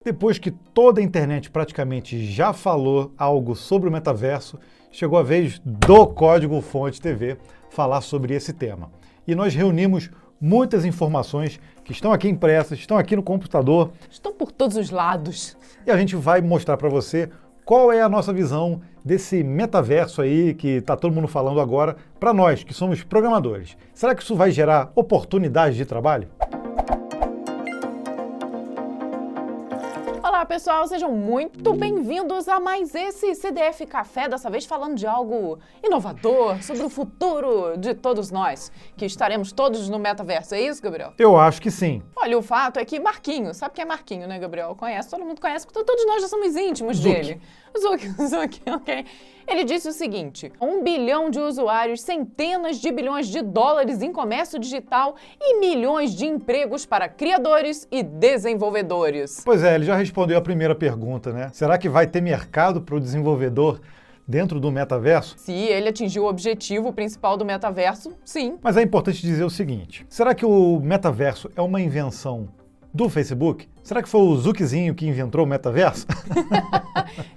Depois que toda a internet praticamente já falou algo sobre o metaverso, chegou a vez do Código Fonte TV falar sobre esse tema. E nós reunimos muitas informações que estão aqui impressas, estão aqui no computador. Estão por todos os lados. E a gente vai mostrar para você qual é a nossa visão desse metaverso aí que está todo mundo falando agora para nós, que somos programadores. Será que isso vai gerar oportunidades de trabalho? Olá pessoal, sejam muito bem-vindos a mais esse CDF Café, dessa vez falando de algo inovador, sobre o futuro de todos nós, que estaremos todos no metaverso, é isso, Gabriel? Eu acho que sim. Olha, o fato é que Marquinho, sabe quem é Marquinho, né, Gabriel? Conhece, todo mundo conhece, porque todos nós já somos íntimos dele. Zuck, ok. Ele disse o seguinte: 1 bilhão de usuários, centenas de bilhões de dólares em comércio digital e milhões de empregos para criadores e desenvolvedores. Pois é, ele já respondeu a primeira pergunta, né? Será que vai ter mercado para o desenvolvedor dentro do metaverso? Se ele atingiu o objetivo principal do metaverso, sim. Mas é importante dizer o seguinte: será que o metaverso é uma invenção do Facebook? Será que foi o Zuckzinho que inventou o metaverso?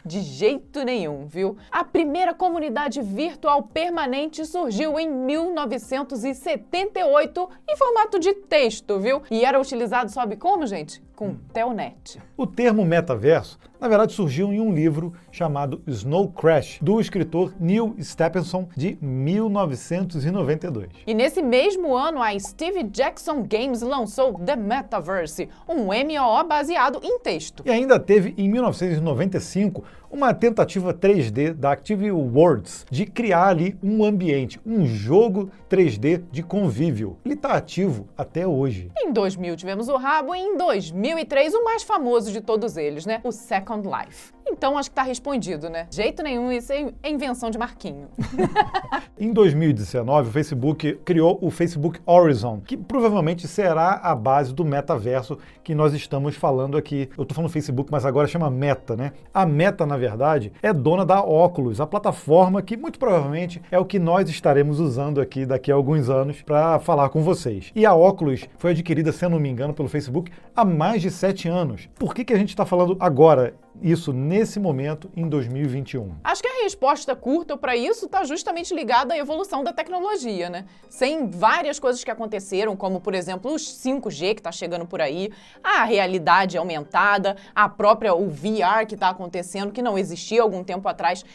De jeito nenhum, viu? A primeira comunidade virtual permanente surgiu em 1978 em formato de texto, viu? E era utilizado, sabe como, gente? Com Telnet. O termo metaverso, na verdade, surgiu em um livro chamado Snow Crash, do escritor Neil Stephenson, de 1992. E nesse mesmo ano, a Steve Jackson Games lançou The Metaverse, um MMO baseado em texto. E ainda teve, em 1995, uma tentativa 3D da Active Worlds de criar ali um ambiente, um jogo 3D de convívio. Ele está ativo até hoje. Em 2000 tivemos o rabo e em 2003 o mais famoso de todos eles, né? O Second Life. Então acho que tá respondido, né? De jeito nenhum, isso é invenção de Marquinho. Em 2019, o Facebook criou o Facebook Horizon, que provavelmente será a base do metaverso que nós estamos falando aqui. Eu tô falando Facebook, mas agora chama Meta, né? A Meta, na verdade, é dona da Oculus, a plataforma que muito provavelmente é o que nós estaremos usando aqui daqui a alguns anos para falar com vocês. E a Oculus foi adquirida, se eu não me engano, pelo Facebook há mais de 7 anos. Por que a gente está falando agora isso nesse momento, em 2021? Acho que a resposta curta para isso está justamente ligada à evolução da tecnologia, né? Sem várias coisas que aconteceram, como, por exemplo, o 5G que está chegando por aí, a realidade aumentada, o VR que está acontecendo, que não existia há algum tempo atrás,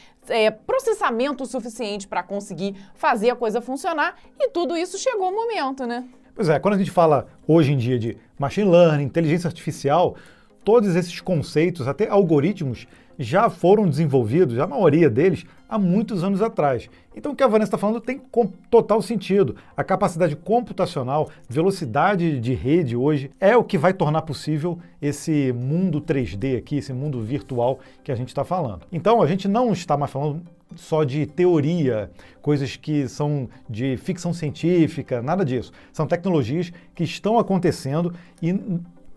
processamento suficiente para conseguir fazer a coisa funcionar, e tudo isso chegou ao momento, né? Pois é, quando a gente fala hoje em dia de machine learning, inteligência artificial, todos esses conceitos, até algoritmos, já foram desenvolvidos, a maioria deles, há muitos anos atrás. Então o que a Vanessa está falando tem total sentido. A capacidade computacional, velocidade de rede hoje, é o que vai tornar possível esse mundo 3D aqui, esse mundo virtual que a gente está falando. Então a gente não está mais falando só de teoria, coisas que são de ficção científica, nada disso. São tecnologias que estão acontecendo e,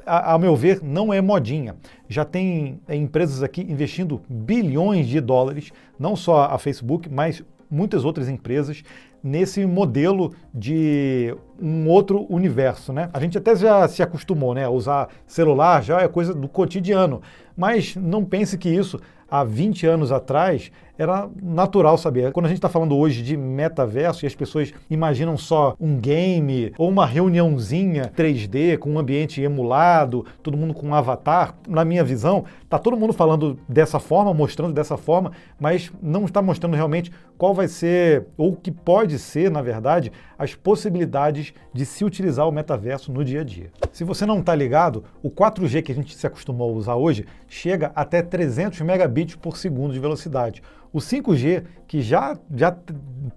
a meu ver, não é modinha. Já tem empresas aqui investindo bilhões de dólares, não só a Facebook, mas muitas outras empresas, nesse modelo de um outro universo, né? A gente até já se acostumou, né, a usar celular, já é coisa do cotidiano, mas não pense que isso há 20 anos atrás era natural saber. Quando a gente está falando hoje de metaverso e as pessoas imaginam só um game ou uma reuniãozinha 3D com um ambiente emulado, todo mundo com um avatar, na minha visão, está todo mundo falando dessa forma, mostrando dessa forma, mas não está mostrando realmente qual vai ser, ou o que pode ser, na verdade, as possibilidades de se utilizar o metaverso no dia a dia. Se você não está ligado, o 4G que a gente se acostumou a usar hoje chega até 300 megabits por segundo de velocidade. O 5G, que já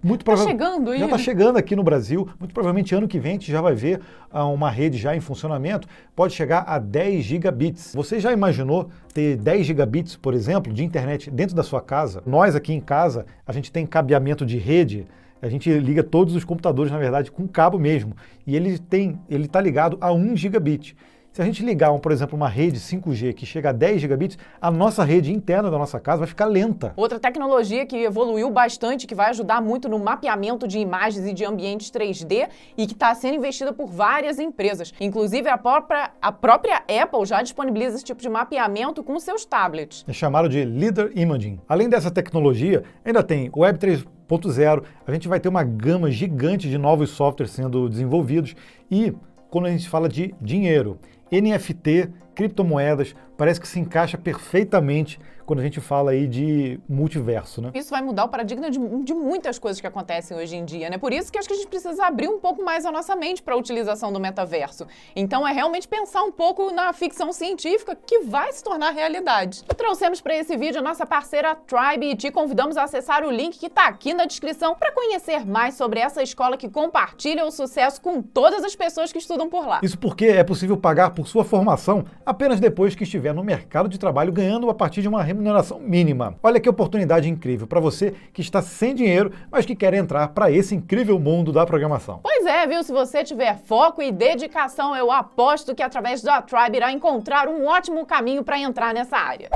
muito provavelmente já está chegando aqui no Brasil, muito provavelmente ano que vem a gente já vai ver uma rede já em funcionamento, pode chegar a 10 gigabits. Você já imaginou ter 10 gigabits, por exemplo, de internet dentro da sua casa? Nós aqui em casa, a gente tem cabeamento de rede, a gente liga todos os computadores, na verdade, com cabo mesmo, e ele está ligado a 1 gigabit. Se a gente ligar, por exemplo, uma rede 5G que chega a 10 gigabits, a nossa rede interna da nossa casa vai ficar lenta. Outra tecnologia que evoluiu bastante, que vai ajudar muito no mapeamento de imagens e de ambientes 3D e que está sendo investida por várias empresas. Inclusive, a própria Apple já disponibiliza esse tipo de mapeamento com seus tablets. É chamado de Lidar Imaging. Além dessa tecnologia, ainda tem o Web 3.0, a gente vai ter uma gama gigante de novos softwares sendo desenvolvidos e, quando a gente fala de dinheiro, NFT, criptomoedas, parece que se encaixa perfeitamente quando a gente fala aí de multiverso, né? Isso vai mudar o paradigma de muitas coisas que acontecem hoje em dia, né? Por isso que acho que a gente precisa abrir um pouco mais a nossa mente para a utilização do metaverso. Então é realmente pensar um pouco na ficção científica que vai se tornar realidade. E trouxemos para esse vídeo a nossa parceira Tribe e te convidamos a acessar o link que está aqui na descrição para conhecer mais sobre essa escola que compartilha o sucesso com todas as pessoas que estudam por lá. Isso porque é possível pagar por sua formação apenas depois que estiver no mercado de trabalho ganhando a partir de uma remuneração mínima. Olha que oportunidade incrível para você que está sem dinheiro, mas que quer entrar para esse incrível mundo da programação. Pois é, viu? Se você tiver foco e dedicação, eu aposto que através da Tribe irá encontrar um ótimo caminho para entrar nessa área.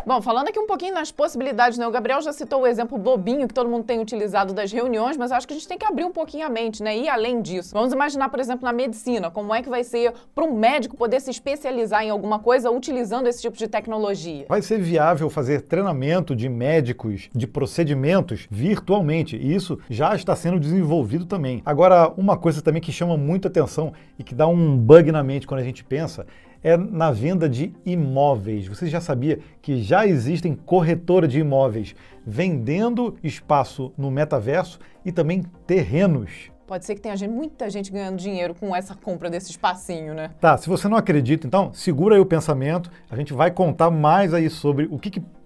Bom, falando aqui um pouquinho nas possibilidades, né? O Gabriel já citou o exemplo bobinho que todo mundo tem utilizado das reuniões, mas acho que a gente tem que abrir um pouquinho a mente, né? E além disso, vamos imaginar, por exemplo, na medicina, como é que vai ser para um médico poder se especializar em alguma coisa utilizando esse tipo de tecnologia? Vai ser viável fazer treinamento de médicos, de procedimentos virtualmente, e isso já está sendo desenvolvido também. Agora, uma coisa também que chama muita atenção e que dá um bug na mente quando a gente pensa, é na venda de imóveis. Você já sabia que já existem corretoras de imóveis vendendo espaço no metaverso e também terrenos? Pode ser que tenha muita gente ganhando dinheiro com essa compra desse espacinho, né? Tá, se você não acredita, então segura aí o pensamento. A gente vai contar mais aí sobre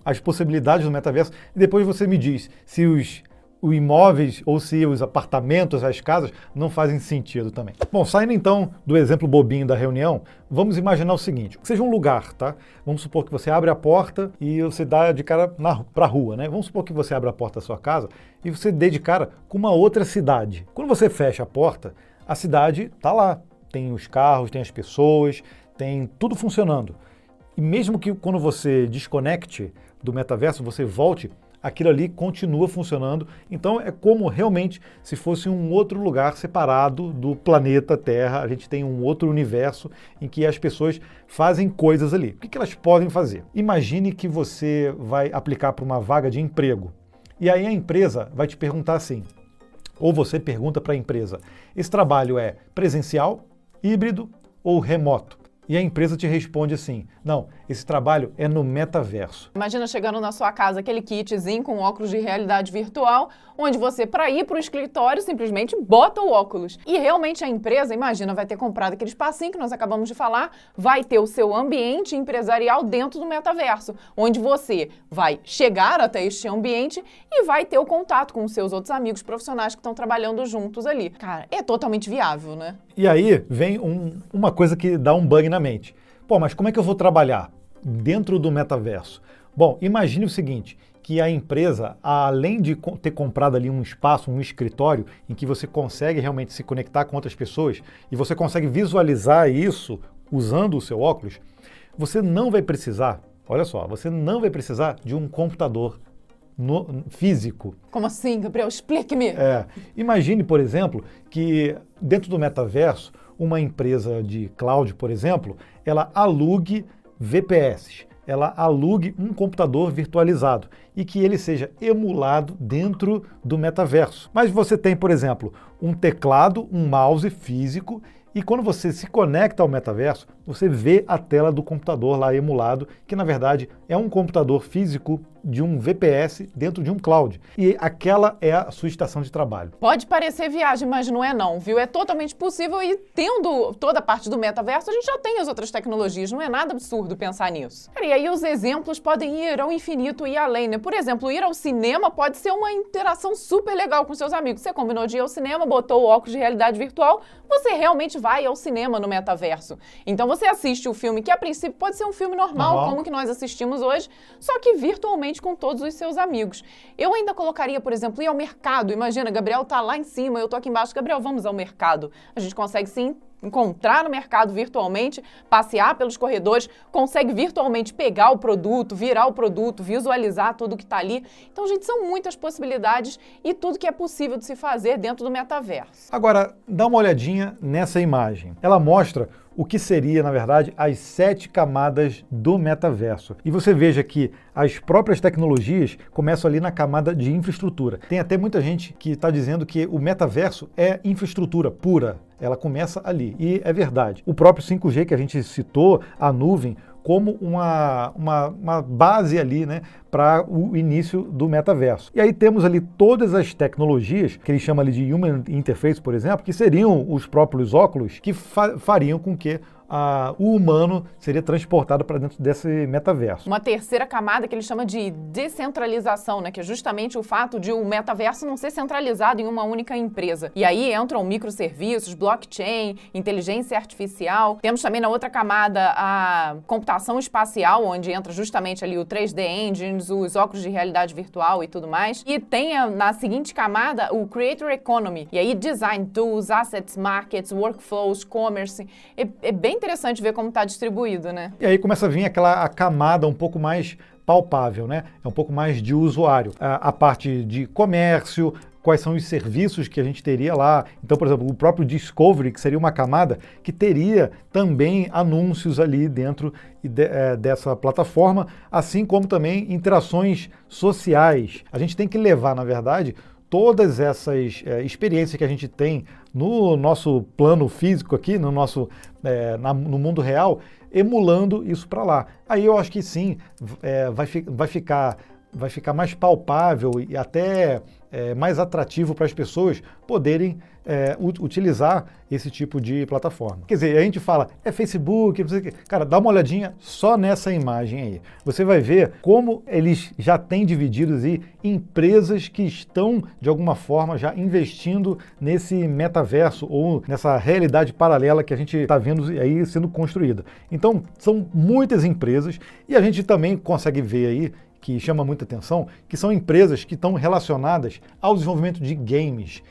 as possibilidades do metaverso e depois você me diz se os imóveis ou se os apartamentos, as casas, não fazem sentido também. Bom, saindo então do exemplo bobinho da reunião, vamos imaginar o seguinte, que seja um lugar, tá? Vamos supor que você abre a porta e você dá de cara para a rua, né? Vamos supor que você abre a porta da sua casa e você dê de cara com uma outra cidade. Quando você fecha a porta, a cidade está lá. Tem os carros, tem as pessoas, tem tudo funcionando. E mesmo que quando você desconecte do metaverso, você volte, aquilo ali continua funcionando. Então é como realmente se fosse um outro lugar separado do planeta Terra. A gente tem um outro universo em que as pessoas fazem coisas ali. O que elas podem fazer? Imagine que você vai aplicar para uma vaga de emprego. E aí a empresa vai te perguntar assim, ou você pergunta para a empresa, esse trabalho é presencial, híbrido ou remoto? E a empresa te responde assim, não, esse trabalho é no metaverso. Imagina chegando na sua casa aquele kitzinho com óculos de realidade virtual, onde você, para ir para o escritório, simplesmente bota o óculos. E realmente a empresa, imagina, vai ter comprado aquele espacinho que nós acabamos de falar, vai ter o seu ambiente empresarial dentro do metaverso, onde você vai chegar até este ambiente e vai ter o contato com os seus outros amigos profissionais que estão trabalhando juntos ali. Cara, é totalmente viável, né? E aí vem uma coisa que dá um bug na mente. Pô, mas como é que eu vou trabalhar dentro do metaverso? Bom, imagine o seguinte, que a empresa, além de ter comprado ali um espaço, um escritório, em que você consegue realmente se conectar com outras pessoas e você consegue visualizar isso usando o seu óculos, você não vai precisar, olha só, você não vai precisar de um computador físico. Como assim, Gabriel? Explique-me. Imagine, por exemplo, que dentro do metaverso, uma empresa de cloud, por exemplo, ela alugue VPS, ela alugue um computador virtualizado e que ele seja emulado dentro do metaverso. Mas você tem, por exemplo, um teclado, um mouse físico e quando você se conecta ao metaverso, você vê a tela do computador lá emulado, que na verdade é um computador físico de um VPS dentro de um cloud. E aquela é a sua estação de trabalho. Pode parecer viagem, mas não é não, viu? É totalmente possível e tendo toda a parte do metaverso, a gente já tem as outras tecnologias, não é nada absurdo pensar nisso. E aí os exemplos podem ir ao infinito e além, né? Por exemplo, ir ao cinema pode ser uma interação super legal com seus amigos. Você combinou de ir ao cinema, botou o óculos de realidade virtual, você realmente vai ao cinema no metaverso. Então você assiste o filme que a princípio pode ser um filme normal, como que nós assistimos hoje, só que virtualmente com todos os seus amigos. Eu ainda colocaria, por exemplo, ir ao mercado. Imagina, Gabriel tá lá em cima, eu tô aqui embaixo. Gabriel, vamos ao mercado. A gente consegue sim encontrar no mercado virtualmente, passear pelos corredores, consegue virtualmente pegar o produto, virar o produto, visualizar tudo que está ali. Então, gente, são muitas possibilidades e tudo que é possível de se fazer dentro do metaverso. Agora, dá uma olhadinha nessa imagem. Ela mostra o que seria, na verdade, as 7 camadas do metaverso. E você veja que as próprias tecnologias começam ali na camada de infraestrutura. Tem até muita gente que está dizendo que o metaverso é infraestrutura pura. Ela começa ali. E é verdade. O próprio 5G que a gente citou, a nuvem, como uma base ali, né, para o início do metaverso. E aí temos ali todas as tecnologias, que ele chama ali de Human Interface, por exemplo, que seriam os próprios óculos que fariam com que o humano seria transportado para dentro desse metaverso. Uma terceira camada que ele chama de descentralização, né? Que é justamente o fato de o metaverso não ser centralizado em uma única empresa. E aí entram microserviços, blockchain, inteligência artificial. Temos também na outra camada a computação espacial, onde entra justamente ali o 3D Engines, os óculos de realidade virtual e tudo mais. E tem na seguinte camada o Creator Economy. E aí design tools, assets, markets, workflows, commerce. É bem interessante ver como está distribuído, né? E aí começa a vir a camada um pouco mais palpável, né? É um pouco mais de usuário. A parte de comércio, quais são os serviços que a gente teria lá. Então, por exemplo, o próprio Discovery, que seria uma camada que teria também anúncios ali dentro dessa plataforma, assim como também interações sociais. A gente tem que levar, na verdade, todas essas experiências que a gente tem no nosso plano físico aqui, no no mundo real, emulando isso para lá. Aí eu acho que sim, vai ficar mais palpável e até mais atrativo para as pessoas poderem utilizar esse tipo de plataforma. Quer dizer, a gente fala, é Facebook, não sei o quê. Cara, dá uma olhadinha só nessa imagem aí. Você vai ver como eles já têm divididos aí empresas que estão, de alguma forma, já investindo nesse metaverso ou nessa realidade paralela que a gente está vendo aí sendo construída. Então, são muitas empresas e a gente também consegue ver aí que chama muita atenção, que são empresas que estão relacionadas ao desenvolvimento de games.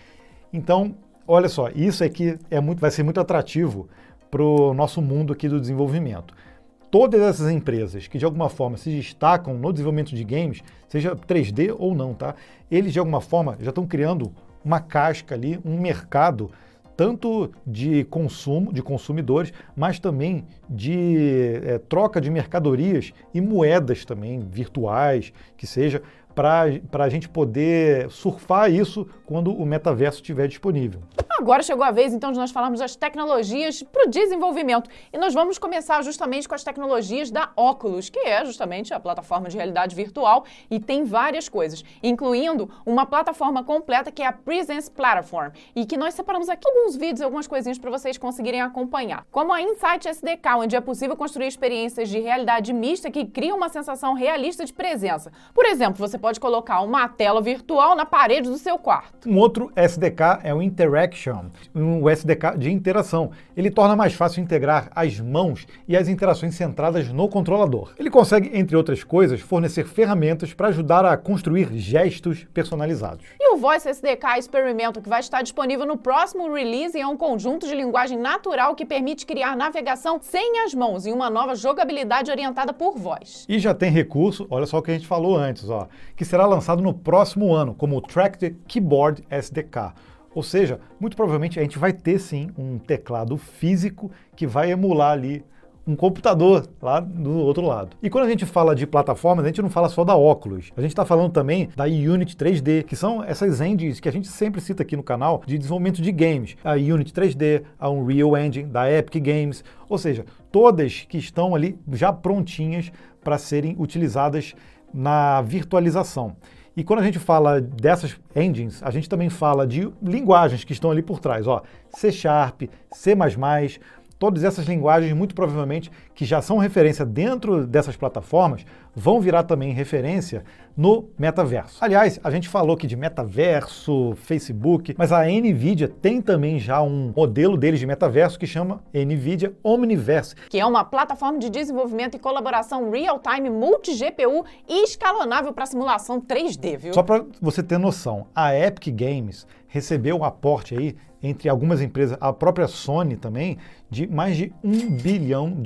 Então, olha só, isso aqui vai ser muito atrativo para o nosso mundo aqui do desenvolvimento. Todas essas empresas que de alguma forma se destacam no desenvolvimento de games, seja 3D ou não, tá? Eles de alguma forma já estão criando uma casca ali, um mercado tanto de consumo, de consumidores, mas também de troca de mercadorias e moedas também virtuais, que seja, para a gente poder surfar isso quando o metaverso estiver disponível. Agora chegou a vez, então, de nós falarmos das tecnologias para o desenvolvimento. E nós vamos começar justamente com as tecnologias da Oculus, que é justamente a plataforma de realidade virtual e tem várias coisas, incluindo uma plataforma completa que é a Presence Platform e que nós separamos aqui alguns vídeos e algumas coisinhas para vocês conseguirem acompanhar. Como a Insight SDK, onde é possível construir experiências de realidade mista que criam uma sensação realista de presença. Por exemplo, você pode colocar uma tela virtual na parede do seu quarto. Um outro SDK é o Interaction, um SDK de interação. Ele torna mais fácil integrar as mãos e as interações centradas no controlador. Ele consegue, entre outras coisas, fornecer ferramentas para ajudar a construir gestos personalizados. E o Voice SDK Experimento, que vai estar disponível no próximo release, é um conjunto de linguagem natural que permite criar navegação sem as mãos e uma nova jogabilidade orientada por voz. E já tem recurso, olha só o que a gente falou antes, que será lançado no próximo ano, como o Tracked Keyboard SDK. Ou seja, muito provavelmente a gente vai ter sim um teclado físico que vai emular ali um computador lá do outro lado. E quando a gente fala de plataformas, a gente não fala só da Oculus. A gente está falando também da Unity 3D, que são essas engines que a gente sempre cita aqui no canal de desenvolvimento de games. A Unity 3D, a Unreal Engine, da Epic Games. Ou seja, todas que estão ali já prontinhas para serem utilizadas na virtualização. E quando a gente fala dessas engines, a gente também fala de linguagens que estão ali por trás, C#, C++, todas essas linguagens, muito provavelmente, que já são referência dentro dessas plataformas, vão virar também referência no metaverso. Aliás, a gente falou aqui de metaverso, Facebook, mas a NVIDIA tem também já um modelo deles de metaverso que chama NVIDIA Omniverse, que é uma plataforma de desenvolvimento e colaboração real-time multi-GPU e escalonável para simulação 3D, viu? Só para você ter noção, a Epic Games recebeu um aporte aí entre algumas empresas, a própria Sony também, de mais de $1 bilhão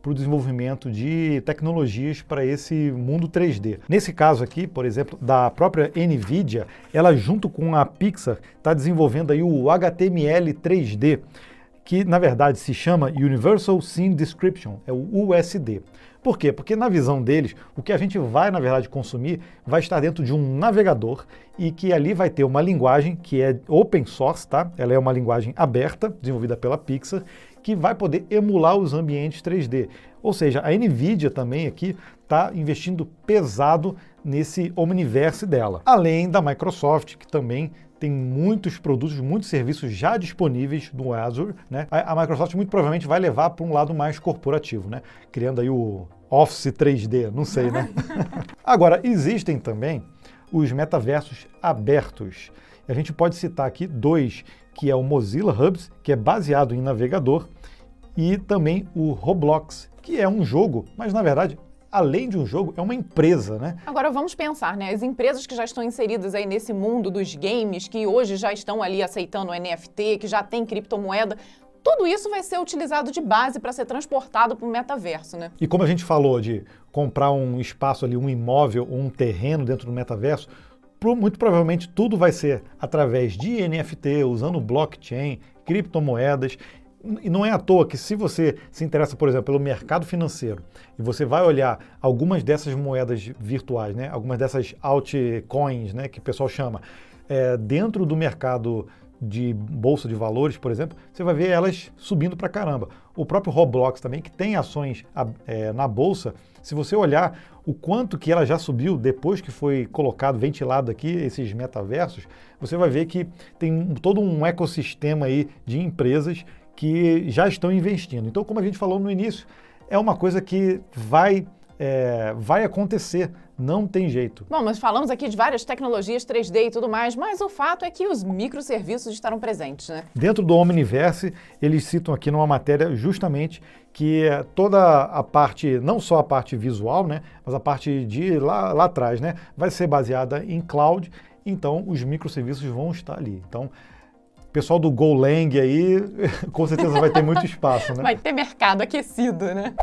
para o desenvolvimento de tecnologias para esse mundo 3D. Nesse caso aqui, por exemplo, da própria NVIDIA, ela junto com a Pixar está desenvolvendo aí o HTML 3D, que na verdade se chama Universal Scene Description, é o USD. Por quê? Porque na visão deles, o que a gente vai, na verdade, consumir vai estar dentro de um navegador e que ali vai ter uma linguagem que é open source, tá? Ela é uma linguagem aberta, desenvolvida pela Pixar, que vai poder emular os ambientes 3D. Ou seja, a NVIDIA também aqui está investindo pesado nesse Omniverse dela. Além da Microsoft, que também tem muitos produtos, muitos serviços já disponíveis no Azure, né? A Microsoft muito provavelmente vai levar para um lado mais corporativo, né? Criando aí o Office 3D, não sei, né? Agora, existem também os metaversos abertos. A gente pode citar aqui dois, que é o Mozilla Hubs, que é baseado em navegador, e também o Roblox, que é um jogo, mas na verdade, além de um jogo, é uma empresa, né? Agora vamos pensar, né? As empresas que já estão inseridas aí nesse mundo dos games, que hoje já estão ali aceitando o NFT, que já tem criptomoeda, tudo isso vai ser utilizado de base para ser transportado para o metaverso, né? E como a gente falou de comprar um espaço ali, um imóvel ou um terreno dentro do metaverso, muito provavelmente tudo vai ser através de NFT, usando blockchain, criptomoedas. E não é à toa que se você se interessa, por exemplo, pelo mercado financeiro e você vai olhar algumas dessas moedas virtuais, né, algumas dessas altcoins, né, que o pessoal chama, dentro do mercado de bolsa de valores, por exemplo, você vai ver elas subindo pra caramba. O próprio Roblox também, que tem ações na bolsa, se você olhar o quanto que ela já subiu depois que foi colocado, ventilado aqui, esses metaversos, você vai ver que tem todo um ecossistema aí de empresas que já estão investindo. Então, como a gente falou no início, é uma coisa que vai acontecer, não tem jeito. Bom, mas falamos aqui de várias tecnologias 3D e tudo mais, mas o fato é que os microserviços estarão presentes, né? Dentro do Omniverse, eles citam aqui numa matéria justamente que toda a parte, não só a parte visual, né, mas a parte de lá atrás, né, vai ser baseada em cloud, então os microserviços vão estar ali. Então, o pessoal do Golang aí, com certeza vai ter muito espaço, né? Vai ter mercado aquecido, né?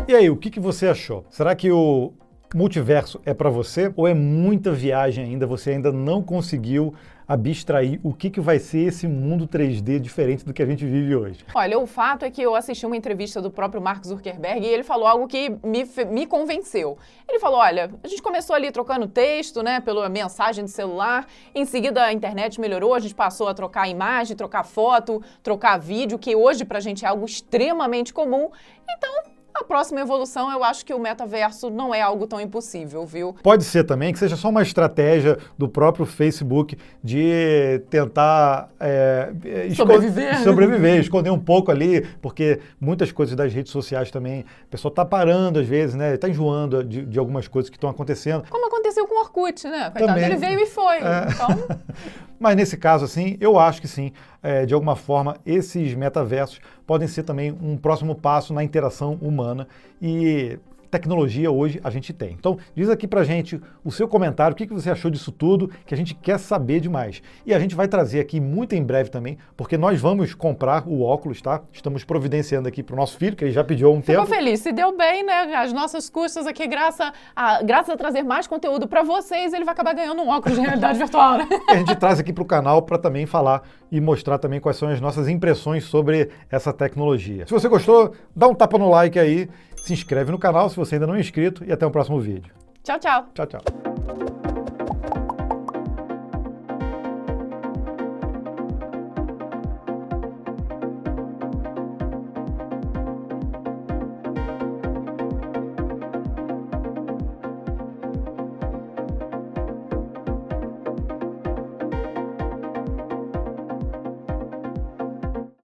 E aí, o que você achou? Será que o multiverso é para você ou é muita viagem ainda? Você ainda não conseguiu abstrair o que vai ser esse mundo 3D diferente do que a gente vive hoje? Olha, o fato é que eu assisti uma entrevista do próprio Mark Zuckerberg e ele falou algo que me convenceu. Ele falou, olha, a gente começou ali trocando texto, né, pela mensagem de celular, em seguida a internet melhorou, a gente passou a trocar imagem, trocar foto, trocar vídeo, que hoje pra gente é algo extremamente comum. Então, a próxima evolução, eu acho que o metaverso não é algo tão impossível, viu? Pode ser também que seja só uma estratégia do próprio Facebook de tentar sobreviver, esconder um pouco ali, porque muitas coisas das redes sociais também, o pessoal está parando às vezes, né? Está enjoando de algumas coisas que estão acontecendo. Como aconteceu com o Orkut, né? Coitado, também, ele veio e foi. Então... Mas nesse caso, assim, eu acho que sim, de alguma forma, esses metaversos podem ser também um próximo passo na interação humana e tecnologia hoje a gente tem. Então, diz aqui pra gente o seu comentário, o que você achou disso tudo, que a gente quer saber demais. E a gente vai trazer aqui muito em breve também, porque nós vamos comprar o óculos, tá? Estamos providenciando aqui pro nosso filho, que ele já pediu há um tempo. Ficou feliz, se deu bem, né? As nossas custas aqui, graças a trazer mais conteúdo pra vocês, ele vai acabar ganhando um óculos de realidade virtual, né? A gente traz aqui pro canal para também falar e mostrar também quais são as nossas impressões sobre essa tecnologia. Se você gostou, dá um tapa no like aí, se inscreve no canal se você ainda não é inscrito e até o próximo vídeo. Tchau, tchau. Tchau, tchau.